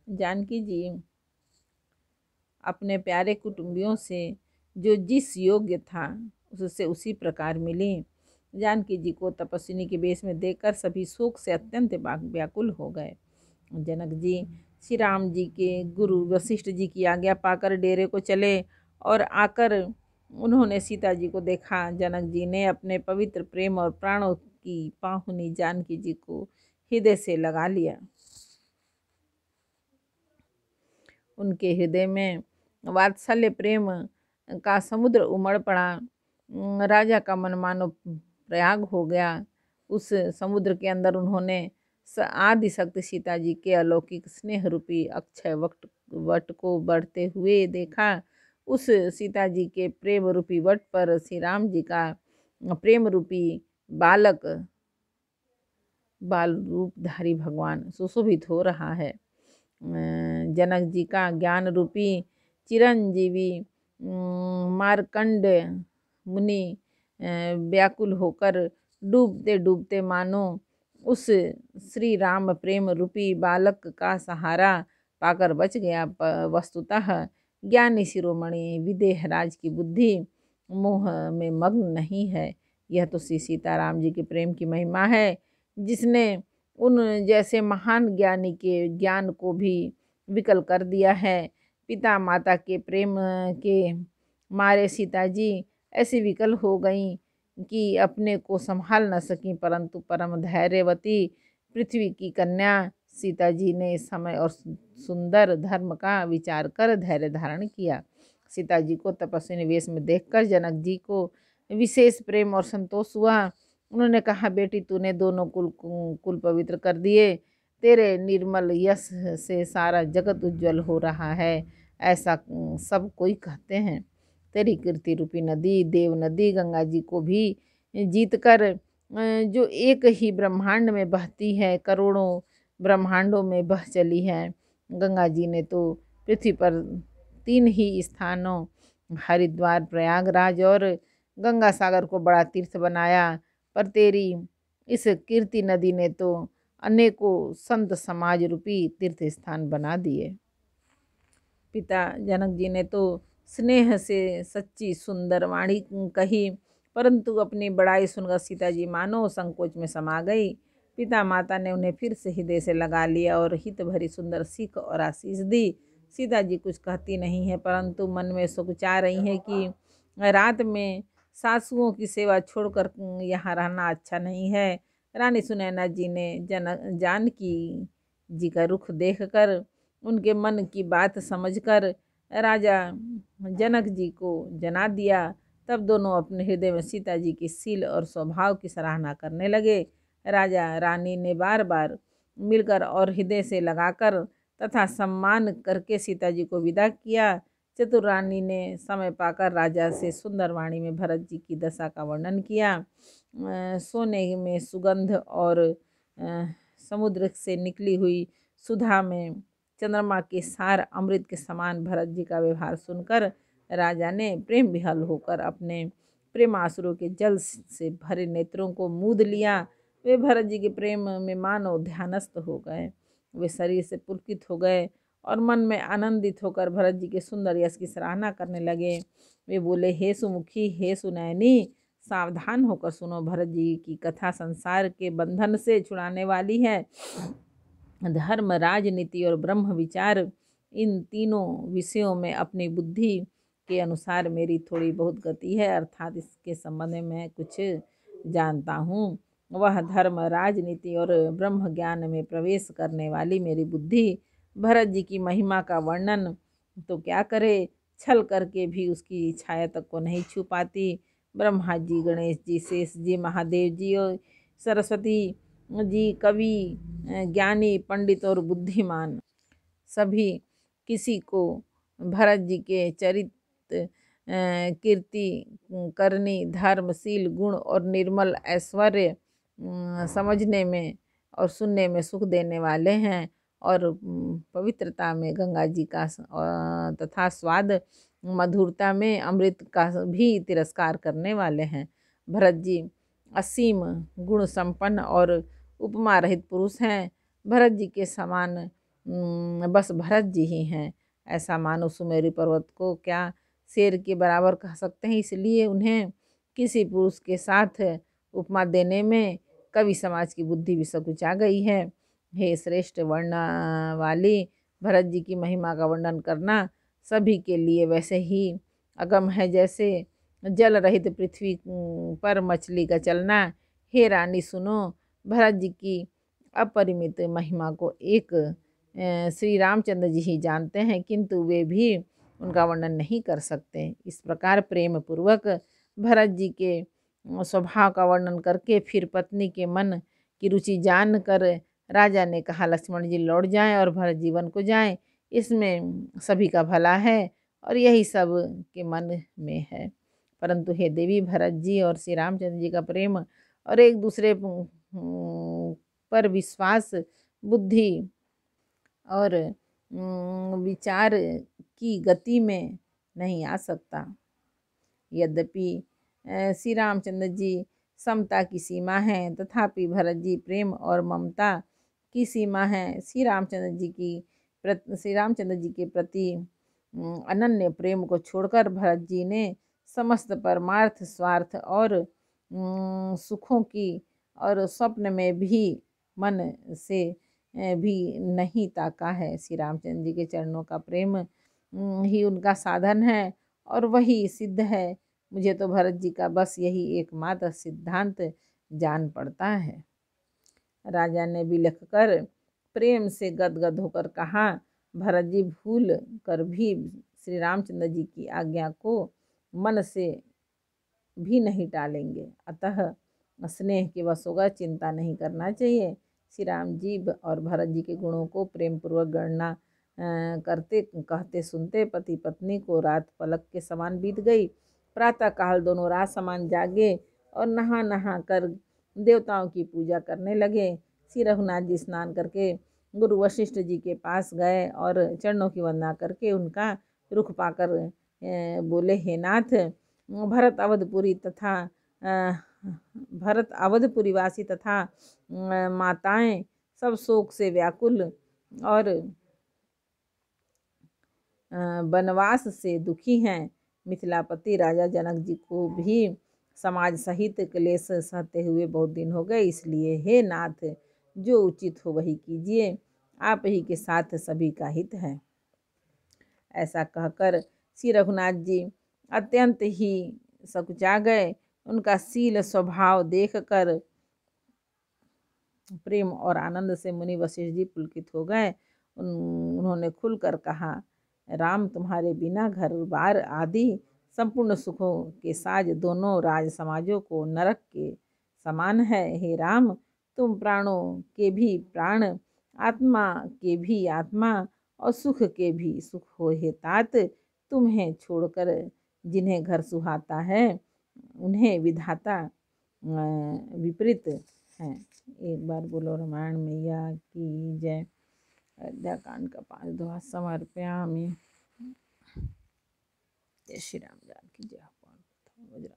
जानकी जी अपने प्यारे कुटुंबियों से जो जिस योग्य था उससे उसी प्रकार मिली। जानकी जी को तपस्विनी के वेश में देखकर सभी शोक से अत्यंत व्याकुल हो गए। जनक जी श्री राम जी के गुरु वशिष्ठ जी की आज्ञा पाकर डेरे को चले और आकर उन्होंने सीता जी को देखा। जनक जी ने अपने पवित्र प्रेम और प्राणों की पाहुनी जानकी जी को हृदय से लगा लिया। उनके हृदय में वात्सल्य प्रेम का समुद्र उमड़ पड़ा। राजा का मन मानो प्रयाग हो गया। उस समुद्र के अंदर उन्होंने आदि शक्ति सीता जी के अलौकिक स्नेह रूपी अक्षय वट को बढ़ते हुए देखा। उस सीता जी के प्रेम रूपी वट पर श्री राम जी का प्रेम रूपी बाल रूपधारी भगवान सुशोभित हो रहा है। जनक जी का ज्ञान रूपी चिरंजीवी मार्कंड मुनि व्याकुल होकर डूबते डूबते मानो उस श्री राम प्रेम रूपी बालक का सहारा पाकर बच गया। वस्तुतः ज्ञानी शिरोमणि विदेहराज की बुद्धि मोह में मग्न नहीं है। यह तो श्री सीताराम जी के प्रेम की महिमा है, जिसने उन जैसे महान ज्ञानी के ज्ञान को भी विकल कर दिया है। पिता माता के प्रेम के मारे सीता जी ऐसी विकल हो गईं कि अपने को संभाल न सकीं, परंतु परम धैर्यवती पृथ्वी की कन्या सीता जी ने समय और सुंदर धर्म का विचार कर धैर्य धारण किया। सीता जी को तपस्विनी वेश में देखकर जनक जी को विशेष प्रेम और संतोष हुआ। उन्होंने कहा, बेटी तूने दोनों कुल पवित्र कर दिए। तेरे निर्मल यश से सारा जगत उज्जवल हो रहा है, ऐसा सब कोई कहते हैं। तेरी कीर्ति रूपी नदी देव नदी गंगा जी को भी जीतकर जो एक ही ब्रह्मांड में बहती है, करोड़ों ब्रह्मांडों में बह चली है। गंगा जी ने तो पृथ्वी पर 3 ही स्थानों हरिद्वार, प्रयागराज और गंगा सागर को बड़ा तीर्थ बनाया, पर तेरी इस कीर्ति नदी ने तो अनेकों संत समाज रूपी तीर्थ स्थान बना दिए। पिता जनक जी ने तो स्नेह से सच्ची सुंदर वाणी कही, परंतु अपनी बड़ाई सुनकर सीता जी मानो संकोच में समा गई। पिता माता ने उन्हें फिर से हृदय से लगा लिया और हित भरी सुंदर सीख और आशीष दी। सीता जी कुछ कहती नहीं है, परंतु मन में सुकुचा रही है कि रात में सासुओं की सेवा छोड़कर यहाँ रहना अच्छा नहीं है। रानी सुनैना जी ने जानकी जी का रुख देखकर उनके मन की बात समझकर राजा जनक जी को जना दिया। तब दोनों अपने हृदय में सीता जी की शील और स्वभाव की सराहना करने लगे। राजा रानी ने बार बार मिलकर और हृदय से लगाकर तथा सम्मान करके सीता जी को विदा किया। चतुर रानी ने समय पाकर राजा से सुंदर वाणी में भरत जी की दशा का वर्णन किया। सोने में सुगंध और समुद्र से निकली हुई सुधा में चंद्रमा के सार अमृत के समान भरत जी का व्यवहार सुनकर राजा ने प्रेम विहल होकर अपने प्रेमासुरों के जल से भरे नेत्रों को मूंद लिया। वे भरत जी के प्रेम में मानो ध्यानस्थ हो गए। वे शरीर से पुलकित हो गए और मन में आनंदित होकर भरत जी के सुंदर यश की सराहना करने लगे। वे बोले, हे सुमुखी, हे सुनैनी, सावधान होकर सुनो। भरत जी की कथा संसार के बंधन से छुड़ाने वाली है। धर्म, राजनीति और ब्रह्म विचार, इन तीनों विषयों में अपनी बुद्धि के अनुसार मेरी थोड़ी बहुत गति है, अर्थात इसके संबंध में मैं कुछ जानता हूँ। वह धर्म, राजनीति और ब्रह्म ज्ञान में प्रवेश करने वाली मेरी बुद्धि भरत जी की महिमा का वर्णन तो क्या करे, छल करके भी उसकी छाया तक को नहीं छू पाती। ब्रह्मा जी, गणेश जी, शेष जी, महादेव जी और सरस्वती जी, कवि, ज्ञानी, पंडित और बुद्धिमान सभी किसी को भरत जी के चरित्र, कीर्ति, करनी, धर्मशील गुण और निर्मल ऐश्वर्य समझने में और सुनने में सुख देने वाले हैं, और पवित्रता में गंगा जी का तथा स्वाद मधुरता में अमृत का भी तिरस्कार करने वाले हैं। भरत जी असीम गुण संपन्न और उपमा रहित पुरुष हैं। भरत जी के समान बस भरत जी ही हैं। ऐसा मानो सुमेरु पर्वत को क्या शेर के बराबर कह सकते हैं, इसलिए उन्हें किसी पुरुष के साथ उपमा देने में कवि समाज की बुद्धि भी सकुचा गई है। हे श्रेष्ठ वर्ण वाली भरत जी की महिमा का वर्णन करना सभी के लिए वैसे ही अगम है जैसे जल रहित पृथ्वी पर मछली का चलना। हे रानी सुनो, भरत जी की अपरिमित महिमा को एक श्री रामचंद्र जी ही जानते हैं, किंतु वे भी उनका वर्णन नहीं कर सकते। इस प्रकार प्रेम पूर्वक भरत जी के स्वभाव का वर्णन करके फिर पत्नी के मन की रुचि जान कर राजा ने कहा, लक्ष्मण जी लौट जाएं और भरत जीवन को जाएं, इसमें सभी का भला है और यही सब के मन में है। परंतु हे देवी, भरत जी और श्री रामचंद्र जी का प्रेम और एक दूसरे पर विश्वास बुद्धि और विचार की गति में नहीं आ सकता। यद्यपि श्री रामचंद्र जी समता की सीमा है, तथापि भरत जी प्रेम और ममता की सीमा है। श्री रामचंद्र जी के प्रति अनन्य प्रेम को छोड़कर भरत जी ने समस्त परमार्थ, स्वार्थ और सुखों की और स्वप्न में भी मन से भी नहीं ताका है। श्री रामचंद्र जी के चरणों का प्रेम ही उनका साधन है और वही सिद्ध है। मुझे तो भरत जी का बस यही एकमात्र सिद्धांत जान पड़ता है। राजा ने भी लिखकर प्रेम से गदगद होकर कहा, भरत जी भूल कर भी श्री रामचंद्र जी की आज्ञा को मन से भी नहीं टालेंगे, अतः स्नेह के वश होकर चिंता नहीं करना चाहिए। श्री राम जी और भरत जी के गुणों को प्रेम पूर्वक गणना करते कहते सुनते पति पत्नी को रात पलक के समान बीत गई। प्रातः काल दोनों रात समान जागे और नहा नहा कर देवताओं की पूजा करने लगे। श्री रघुनाथ जी स्नान करके गुरु वशिष्ठ जी के पास गए और चरणों की वंदना करके उनका रुख पाकर बोले, हे नाथ, भरत अवधपुरी वासी तथा माताएं सब शोक से व्याकुल और वनवास से दुखी हैं। मिथिलापति राजा जनक जी को भी समाज सहित क्लेश सहते हुए बहुत दिन हो गए, इसलिए हे नाथ, जो उचित हो वही कीजिए, आप ही के साथ सभी का हित है। ऐसा कहकर श्री रघुनाथ जी अत्यंत ही सकुचा गए। उनका शील स्वभाव देखकर प्रेम और आनंद से मुनि वशिष्ठ जी पुलकित हो गए। उन्होंने खुलकर कहा, राम, तुम्हारे बिना घर बार आदि संपूर्ण सुखों के साज दोनों राज समाजों को नरक के समान है। हे राम, तुम प्राणों के भी प्राण, आत्मा के भी आत्मा और सुख के भी सुख हो। हे तात, तुम्हें छोड़कर जिन्हें घर सुहाता है उन्हें विधाता विपरीत हैं। एक बार बोलो रामायण मैया की जय। अयोध्याकांड का 5 दोहा समर्पयामि। जय श्री राम। जानकी जय।